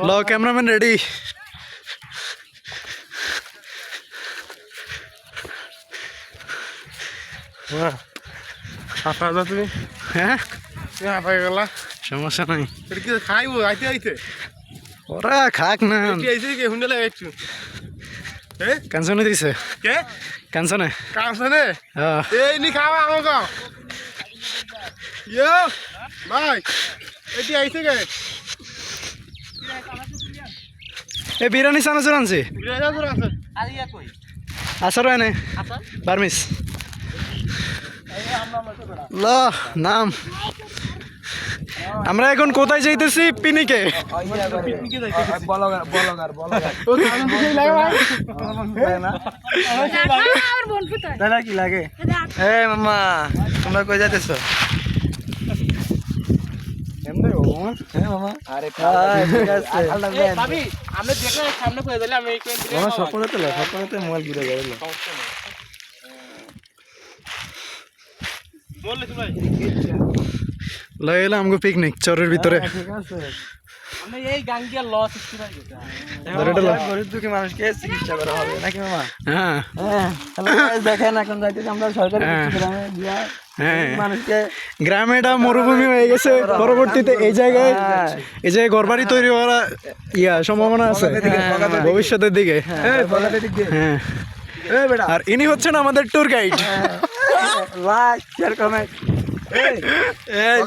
লো cameraman ready. তুমি হ্যাঁ হাঁপাই গেলা সমস্যা নাই, এটা কি খাইবো আইতে আইতে ওরা খাক না। আইছে কি হুন্ডে লাগাইছু কাঞ্চনে দিছে, কে কাঞ্চনে। কাঁচনে হ্যাঁ এই নি খাওয়া আমাকে ইয়ো ভাই এটি আইছে কে এ বিরিয়ানি চানাচুর আনছি। বিরাজপুর আছে আসার এনে বার্মিস ল নাম। আমরা এখন কোথায় যাইতেছি? পিনিকে। কি লাগে মামা তোমরা কই যাইতেছো? মোবাইল ঘুরে যাবে। লয়ে এলাম আমগো পিকনিক চরের ভিতরে। গরিব দুঃখী মানুষকে চিকিৎসা করা হবে নাকি মামা? হ্যাঁ দেখেন এখন যাইতেছি আমরা সরকারি গ্রামে গিয়া মানুষকে। গ্রামে এটা মরুভূমি হয়ে গেছে, পরবর্তীতে এই জায়গায় ঘরবাড়ি তৈরি হওয়ার সম্ভাবনা আছে ভবিষ্যতের দিকে। হ্যাঁ আর ইনি হচ্ছেন আমাদের ট্যুর গাইড।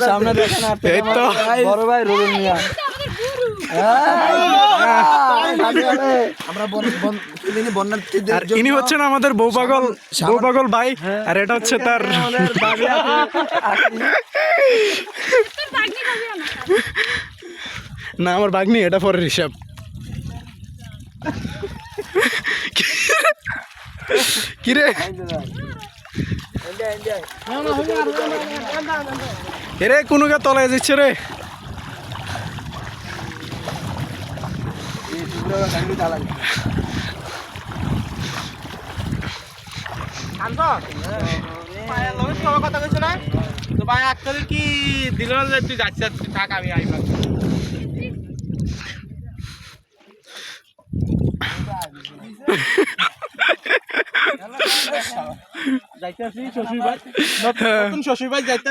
সামনে দেখেন বড় ভাই রুবেল মিয়া। আর ইনি হচ্ছেন আমাদের বউ পাগল ভাই। আর এটা হচ্ছে তার না আমার বাগনি, এটা পরের হিসাব। কিরে এরে কোনো গা তলায় যাচ্ছে রে। কথা কইছ না তো ভাই আজকাল কি দিল না তুই যাচ্ছিস থাক আমি আইবা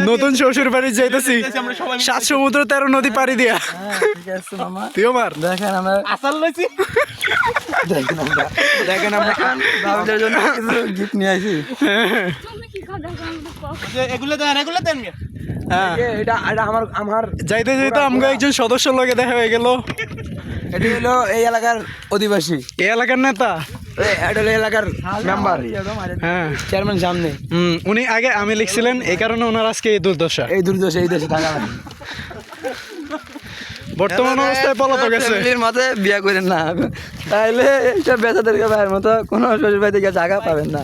নতুন শ্বশুর বাড়ি যাইতেছি, 7 সমুদ্র 13 নদী পাড়ি দিয়া। তুই আমার দেখেন আমরা আসাল লইছি, দেখেন আমরা বাবুদের জন্য কিছু গিফট নিয়ে আসি। এগুলো দেন হ্যাঁ এটা আমার যাইতে যাইতে আমাকে একজন সদস্য লগে দেখা হয়ে গেল। এটি হলো এই এলাকার অধিবাসী, এই এলাকার নেতা, এটা হলো এলাকার মেম্বার, হ্যাঁ চেয়ারম্যান সামনে। উনি আগে আমি লিখছিলেন, এই কারণে ওনার আজকে এই দুর্দশা। এই দুর্দশা এই দেশে থাকা বর্তমান অবস্থায় পলাতক গেছে। ফ্যামিলির মতে বিয়ে করেন না, তাইলে এইসব বেচাদেরকে ভাইয়ের মতো কোনো শ্বশুর বাড়ি থেকে জায়গা পাবেন না।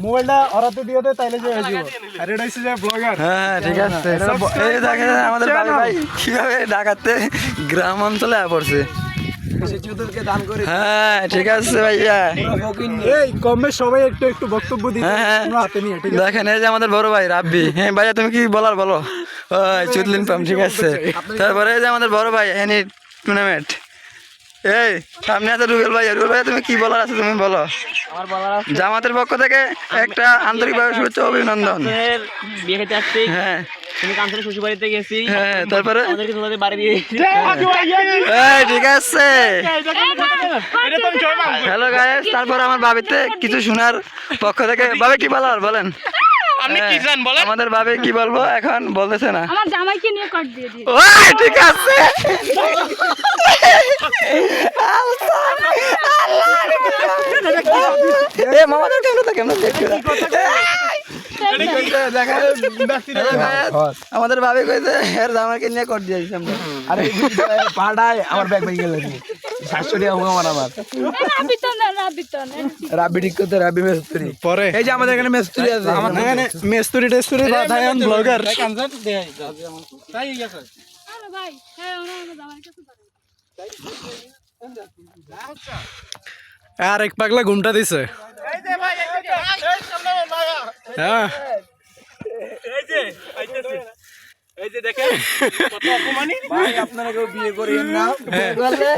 মোবাইলটা ওরাতে দিয়ে দে তাইলে যে হয়ে যাবে। আর এটা হচ্ছে যে ব্লগার। হ্যাঁ ঠিক আছে, এই দেখেন আমাদের বাড়ি ভাই কিভাবে ঢাকাতে গ্রাম অঞ্চলে পড়ছে। হ্যাঁ ঠিক আছে ভাইয়া, এই কমবে সবাই একটু একটু বক্তব্য দিতে হাতে নিয়ে। ঠিক আছে দেখেন এই যে আমাদের বড় ভাই রাব্বি। হ্যাঁ ভাইয়া তুমি কি বলার বলো? ওই চুদলিন পাম ঠিক আছে। তারপরে এই যে আমাদের বড় ভাই এনি টুর্নামেন্ট। এই সামনে আছে রুবেল ভাইয়া তুমি কি বলার আছে তুমি বলো। জামাতের পক্ষ থেকে একটা আন্তরিকভাবে শুভেচ্ছা অভিনন্দন। হ্যাঁ হ্যাঁ তারপরে ঠিক আছে। হ্যালো গাইস, তারপর আমার ভাবিতে কিছু শোনার পক্ষ থেকে ভাবে কি বলার বলেন। আমাদের ভাবে কি বলবো এখন বলতেছে না। আমার জামাইকে নিয়ে কাট দিয়ে দিই। ওই ঠিক আছে। এ মামা তো কেমন দেখছো? আমাদের ভাবে কইছে এর জামাইকে নিয়ে কর দিয়েছি আমরা। আরে পাড়ায় আমার ব্যাগ ভেঙে গেল, 700 টাকা হুয়া আমার। রাব্বি ঠিক করতে, রাব্বি মেস্তুরি পরে। এই যে আমাদের এখানে মেস্তুরি আছে, এখানে মেস্তুরি টেস্তুরি বাধায়ন ব্লগার। আর এক পাগলা ঘুমটা দিছে। হ্যাঁ এই যে দেখেন কত অপমানী। ভাই আপনারা কেউ বিয়ে করেন না,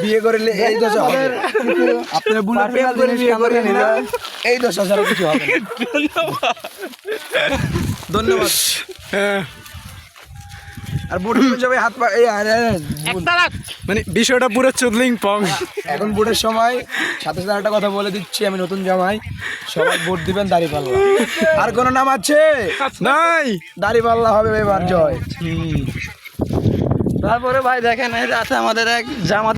বিয়ে করলে এই দশা হবে। আপনারা বুলা প্রেম করে বিয়ে করেন না, এই দশা ছাড়া কিছু হবে না। ধন্যবাদ। হ্যাঁ, আর বোর্ড সবাই হাত পা এই একটা রাখ। মানে বিষয়টা পুরো চুদলিং পং। এখন ভোটের সময় সাথে সাথে একটা কথা বলে দিচ্ছি, আমি নতুন জামাই, সবাই ভোট দিবেন দাঁড়িপাল্লা। আর কোনো নাম আছে? নাই। দাঁড়িপাল্লা হবে এবার জয়। তারপরে ভাই দেখেন এই যে আছে আমাদের এক জামাত